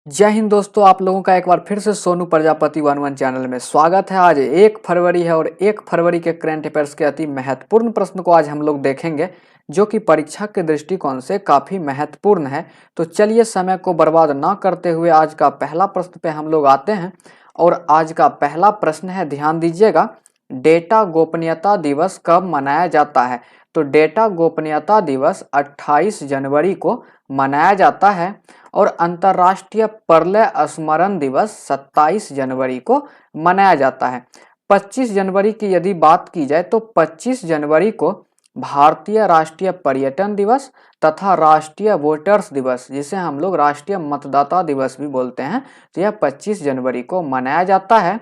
जय हिंद दोस्तों, आप लोगों का एक बार फिर से Sonu Prajapati one one channel में स्वागत है। आज 1 फरवरी है और 1 फरवरी के करंट अफेयर्स के अति महत्वपूर्ण प्रश्न को आज हम लोग देखेंगे, जो कि परीक्षा के दृष्टिकोण से काफी महत्वपूर्ण है। तो चलिए समय को बर्बाद ना करते हुए आज का पहला प्रश्न पे हम लोग आते हैं। और आज का पहला प्रश्न है, ध्यान दीजिएगा, डेटा गोपनीयता दिवस कब मनाया जाता है? तो डेटा गोपनीयता दिवस 28 जनवरी को मनाया जाता है और अंतर्राष्ट्रीय प्रलय स्मरण दिवस 27 जनवरी को मनाया जाता है। 25 जनवरी की यदि बात की जाए तो 25 जनवरी को भारतीय राष्ट्रीय पर्यटन दिवस तथा राष्ट्रीय वोटर्स दिवस, जिसे हम लोग राष्ट्रीय मतदाता दिवस भी बोलते हैं, तो यह 25 जनवरी को मनाया जाता है।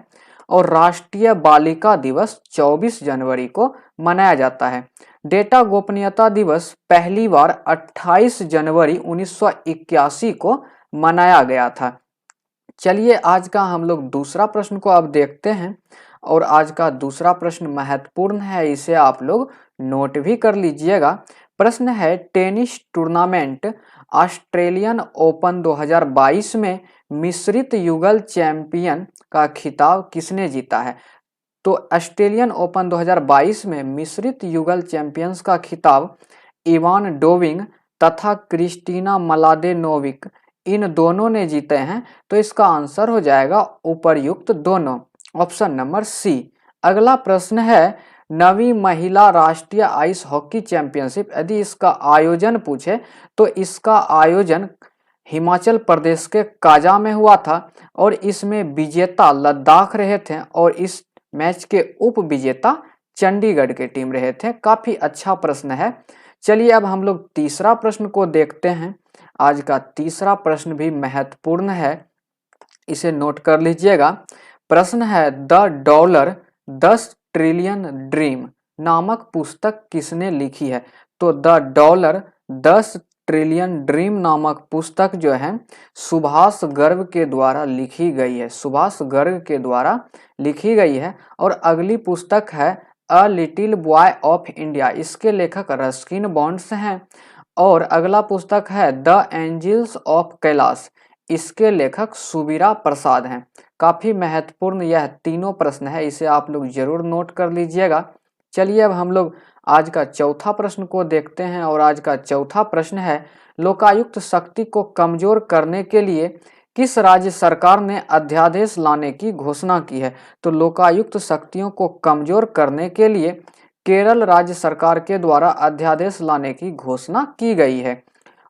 और राष्ट्रीय बालिका दिवस 24 जनवरी को मनाया जाता है। डेटा गोपनीयता दिवस पहली बार 28 जनवरी 1981 को मनाया गया था। चलिए आज का हम लोग दूसरा प्रश्न को अब देखते हैं। और आज का दूसरा प्रश्न महत्वपूर्ण है, इसे आप लोग नोट भी कर लीजिएगा। प्रश्न है, टेनिस टूर्नामेंट ऑस्ट्रेलियन ओपन 2022 में मिश्रित युगल चैंपियन का खिताब किसने जीता है? तो ऑस्ट्रेलियन ओपन 2022 में मिश्रित युगल चैंपियंस का खिताब इवान डोविंग तथा क्रिस्टीना मलादेनोविक, इन दोनों ने जीते हैं। तो इसका आंसर हो जाएगा उपर्युक्त दोनों, ऑप्शन नंबर सी। अगला प्रश्न है, नवी महिला राष्ट्रीय आइस हॉकी चैंपियनशिप, यदि इसका आयोजन पूछे तो इसका आयोजन हिमाचल प्रदेश के काजा में हुआ था और इसमें विजेता लद्दाख रहे थे और इस मैच के उप विजेता चंडीगढ़ के टीम रहे थे। काफी अच्छा प्रश्न है। चलिए अब हम लोग तीसरा प्रश्न को देखते हैं। आज का तीसरा प्रश्न भी महत्वपूर्ण है, इसे नोट कर लीजिएगा। प्रश्न है, द डॉलर 10 ट्रिलियन ड्रीम नामक पुस्तक किसने लिखी है? तो द डॉलर 10 ट्रिलियन ड्रीम नामक पुस्तक जो है सुभाष गर्ग के द्वारा लिखी गई है। सुभाष गर्ग के द्वारा लिखी गई है। और अगली पुस्तक है a little boy of India, इसके लेखक रस्किन बॉन्ड्स हैं। और अगला पुस्तक है द एंजल्स ऑफ कैलाश, इसके लेखक सुबीरा प्रसाद हैं। काफी महत्वपूर्ण यह तीनों प्रश्न है, इसे आप लोग जरूर नोट कर लीजिएगा। चलिए अब हम लोग आज का चौथा प्रश्न को देखते हैं। और आज का चौथा प्रश्न है, लोकायुक्त शक्ति को कमजोर करने के लिए किस राज्य सरकार ने अध्यादेश लाने की घोषणा की है? तो लोकायुक्त शक्तियों को कमजोर करने के लिए केरल राज्य सरकार के द्वारा अध्यादेश लाने की घोषणा की गई है।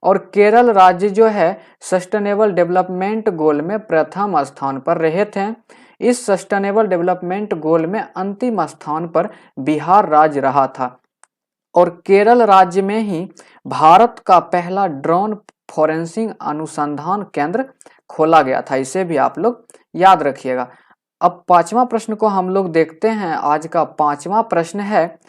और केरल राज्य जो है सस्टेनेबल डेवलपमेंट गोल में प्रथम स्थान पर रहे थे। इस सस्टेनेबल डेवलपमेंट गोल में अंतिम स्थान पर बिहार राज्य रहा था। और केरल राज्य में ही भारत का पहला ड्रोन फॉरेंसिक अनुसंधान केंद्र खोला गया था, इसे भी आप लोग याद रखिएगा। अब पांचवा प्रश्न को हम लोग देखते हैं। आज का पांचवा प्रश्न है,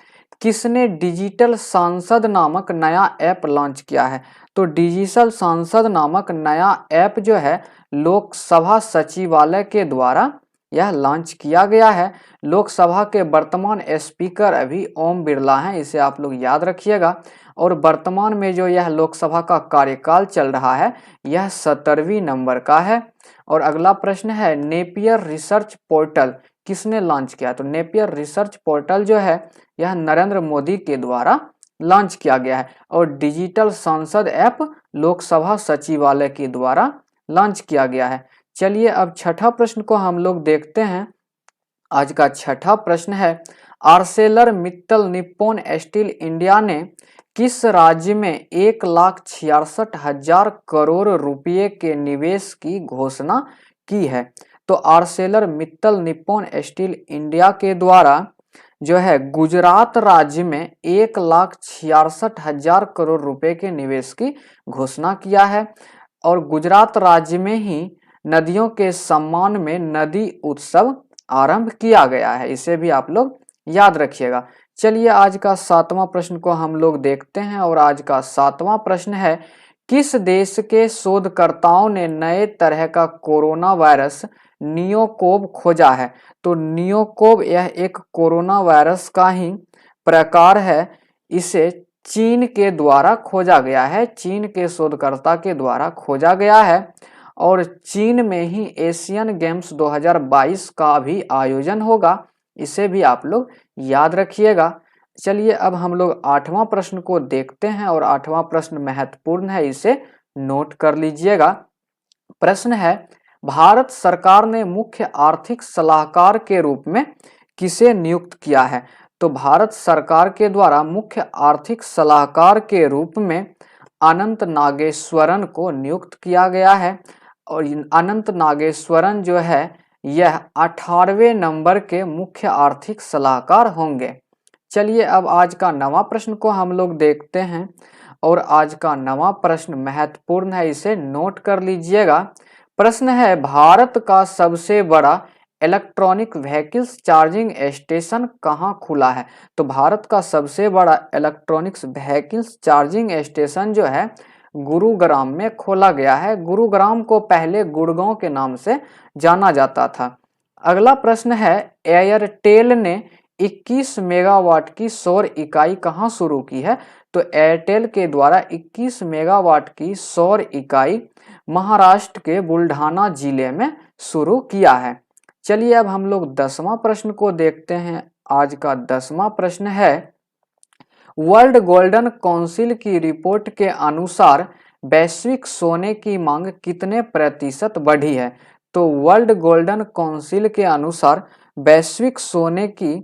किसने डिजिटल सांसद नामक नया ऐप लॉन्च किया है? तो डिजिटल सांसद नामक नया ऐप जो है लोकसभा सचिवालय के द्वारा यह लॉन्च किया गया है। लोकसभा के वर्तमान स्पीकर अभी ओम बिरला हैं, इसे आप लोग याद रखिएगा। और वर्तमान में जो यह लोकसभा का कार्यकाल चल रहा है यह 17वीं नंबर का है। और अगला प्रश्न है, नेपियर रिसर्च पोर्टल किसने लॉन्च किया? तो नेपियर रिसर्च पोर्टल जो है यह नरेंद्र मोदी के द्वारा लॉन्च किया गया है। और डिजिटल संसद ऐप लोकसभा सचिवालय के द्वारा लॉन्च किया गया है। चलिए अब छठा प्रश्न को हम लोग देखते हैं। आज का छठा प्रश्न है, Arcelor Mittal Nippon steel India ने किस राज्य में 1,66,000 करोड़ रुपए के निवेश की घोषणा की है? तो Arcelor Mittal Nippon steel India के द्वारा जो है गुजरात राज्य में 1,66,000 करोड़ रुपए के निवेश की घोषणा किया है। और गुजरात राज्य में ही नदियों के सम्मान में नदी उत्सव आरंभ किया गया है, इसे भी आप लोग याद रखिएगा। चलिए आज का सातवां प्रश्न को हम लोग देखते हैं। और आज का सातवां प्रश्न है, किस देश के शोधकर्ताओं ने नए तरह का कोरोना वायरस नियोकोव खोजा है? तो नियोकोव यह एक कोरोना वायरस का ही प्रकार है। इसे चीन के द्वारा खोजा गया है, चीन के शोधकर्ता के द्वारा खोजा गया है। और चीन में ही एशियन गेम्स 2022 का भी आयोजन होगा। इसे भी आप लोग याद रखिएगा। चलिए अब हम लोग 8वां प्रश्न को देखते हैं और 8वां प्रश्न महत्वपूर्ण है, इसे नोट कर लीजिएगा। प्रश्न है, भारत सरकार ने मुख्य आर्थिक सलाहकार के रूप में किसे नियुक्त किया है? तो भारत सरकार के द्वारा मुख्य आर्थिक सलाहकार के रूप में अनंत नागेश्वरन को नियुक्त किया गया है। और अनंत नागेश्वरन जो है यह 18वें नंबर के मुख्य आर्थिक सलाहकार होंगे। चलिए अब आज का 9वां प्रश्न को हम लोग देखते हैं और आज का 9वां प्रश्न महत्वपूर्ण है, इसे नोट कर लीजिएगा। प्रश्न है, भारत का सबसे बड़ा इलेक्ट्रॉनिक व्हीकल्स चार्जिंग स्टेशन कहाँ खुला है? तो भारत का सबसे बड़ा इलेक्ट्रॉनिक्स व्हीकल्स चार्जिंग स्टेशन जो है गुरुग्राम में खोला गया है। गुरुग्राम को पहले गुड़गांव के नाम से जाना जाता था। अगला प्रश्न है, एयरटेल ने 21 मेगावाट की सौर इकाई कहाँ शुरू की है? तो एयरटेल के द्वारा 21 मेगावाट की सौर इकाई महाराष्ट्र के बुल्ढाना जिले में शुरू किया है। चलिए अब हम लोग 10वां प्रश्न को देखते हैं। आज का 10वां प्रश्न है, वर्ल्ड गोल्डन काउंसिल की रिपोर्ट के अनुसार वैश्विक सोने की मांग कितने प्रतिशत बढ़ी है? तो वर्ल्ड गोल्डन काउंसिल के अनुसार वैश्विक सोने की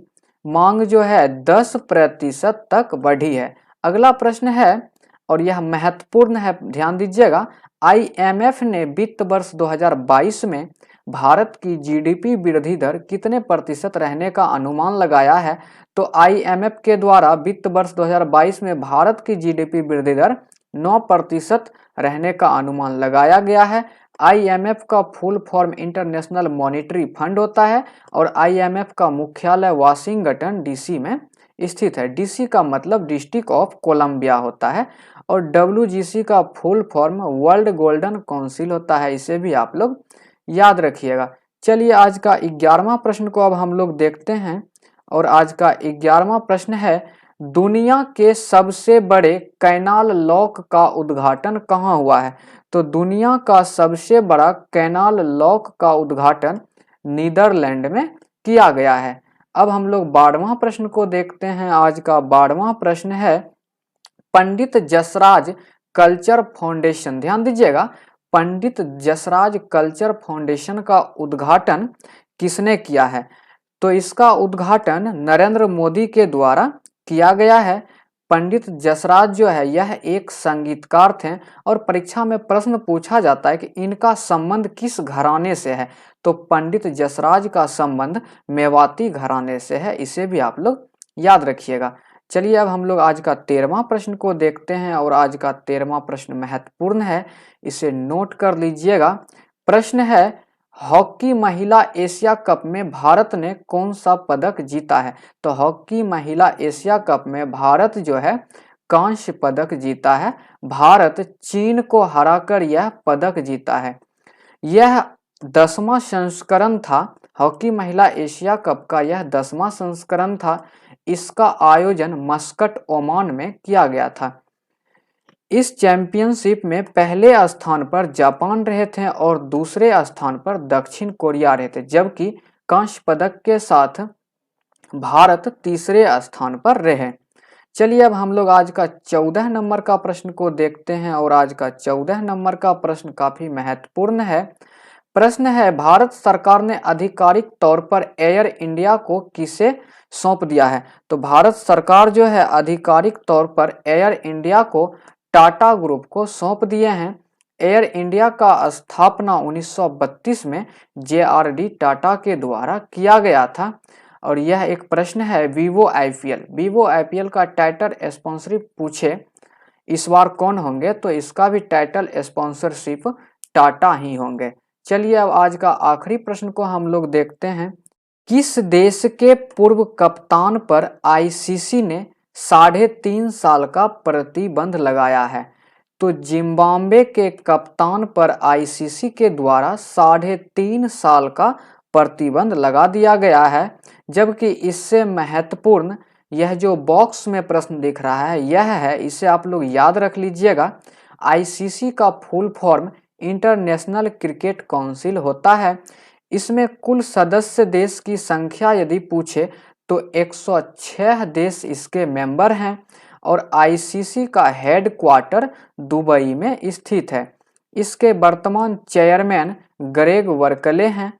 मांग जो है 10% तक बढ़ी है। अगला प्रश्न है और यह महत्वपूर्ण है, ध्यान दीजिएगा। IMF ने वित्त वर्ष 2022 में भारत की जीडीपी वृद्धि दर कितने प्रतिशत रहने का अनुमान लगाया है? तो IMF के द्वारा वित्त वर्ष 2022 में भारत की जीडीपी वृद्धि दर 9% रहने का अनुमान लगाया गया है। IMF का full form international monetary fund होता है और IMF का मुख्यालय वाशिंगटन DC में स्थित है। DC का मतलब डिस्ट्रिक्ट ऑफ कोलंबिया होता है और WGC का full form world golden council होता है। इसे भी आप लोग याद रखिएगा। चलिए आज का 11वां प्रश्न को अब हम लोग देखते हैं और आज का 11वां प्रश्न है, दुनिया के सबसे बड़े कैनाल लॉक का उद्घाटन कहाँ हुआ है? तो दुनिया का सबसे बड़ा कैनाल लॉक का उद्घाटन नीदरलैंड में किया गया है। अब हम लोग 12वां प्रश्न को देखते हैं। आज का 12वां प्रश्न है, पंडित जसराज कल्चर फाउंडेशन, ध्यान दीजिएगा, पंडित जसराज कल्चर फाउंडेशन का उद्घाटन किसने किया है? तो इसका उद्घाटन नरेंद्र मोदी के द्वारा किया गया है। पंडित जसराज जो है यह एक संगीतकार थे और परीक्षा में प्रश्न पूछा जाता है कि इनका संबंध किस घराने से है? तो पंडित जसराज का संबंध मेवाती घराने से है। इसे भी आप लोग याद रखिएगा। चलिए अब हम लोग आज का 13वां प्रश्न को देखते हैं और आज का 13वां प्रश्न महत्वपूर्ण है, इसे नोट कर लीजिएगा। प्रश्न है, हॉकी महिला एशिया कप में भारत ने कौन सा पदक जीता है? तो हॉकी महिला एशिया कप में भारत जो है कांस्य पदक जीता है। भारत चीन को हराकर यह पदक जीता है। यह 10वां संस्करण था। हॉकी महिला एशिया कप का यह 10वां संस्करण था। इसका आयोजन मस्कट, ओमान में किया गया था। इस चैंपियनशिप में पहले स्थान पर जापान रहे थे और दूसरे स्थान पर दक्षिण कोरिया रहे थे, जबकि कांस्य पदक के साथ भारत तीसरे स्थान पर रहे। चलिए अब हम लोग आज का 14 नंबर का प्रश्न को देखते हैं और आज का 14 नंबर का प्रश्न काफी महत्वपूर्ण है। प्रश्न है, भारत सरकार ने आधिकारिक तौर पर एयर इंडिया को किसे सौंप दिया है? तो भारत सरकार जो है आधिकारिक तौर पर एयर इंडिया को टाटा ग्रुप को सौंप दिए हैं। एयर इंडिया का स्थापना 1932 में JRD टाटा के द्वारा किया गया था। और यह एक प्रश्न है, वीवो IPL का टाइटल स्पॉन्सरशिप पूछे इस बार कौन होंगे? तो इसका भी टाइटल स्पॉन्सरशिप टाटा ही होंगे। चलिए अब आज का आखिरी प्रश्न को हम लोग देखते हैं। किस देश के पूर्व कप्तान पर ICC ने 3.5 साल का प्रतिबंध लगाया है? तो जिम्बाब्वे के कप्तान पर ICC के द्वारा 3.5 साल का प्रतिबंध लगा दिया गया है। जबकि इससे महत्वपूर्ण यह जो बॉक्स में प्रश्न दिख रहा है यह है, इसे आप लोग याद रख लीजिएगा। ICC का full form international cricket council होता है। इसमें कुल सदस्य देश की संख्या यदि पूछे तो 106 देश इसके मेंबर हैं और आईसीसी का हेडक्वार्टर दुबई में स्थित है। इसके वर्तमान चेयरमैन ग्रेग वर्कले हैं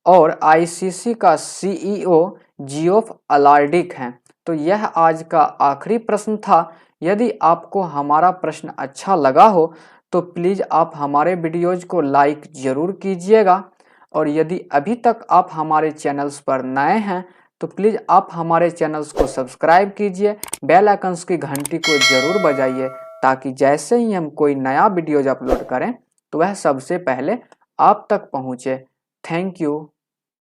और आईसीसी का सीईओ जियोफ अलार्डिक हैं। तो यह आज का आखिरी प्रश्न था। यदि आपको हमारा प्रश्न अच्छा लगा हो तो प्लीज़ आप हमारे वीडियोज़ को लाइक ज़रूर कीजिएगा और यदि अभी तक आप हमारे चैनल्स पर नए हैं तो प्लीज़ आप हमारे चैनल्स को सब्सक्राइब कीजिए, बेल आइकन्स की घंटी को ज़रूर बजाइए ताकि जैसे ही हम कोई नया वीडियोज अपलोड करें तो वह सबसे पहले आप तक पहुँचे। Thank you.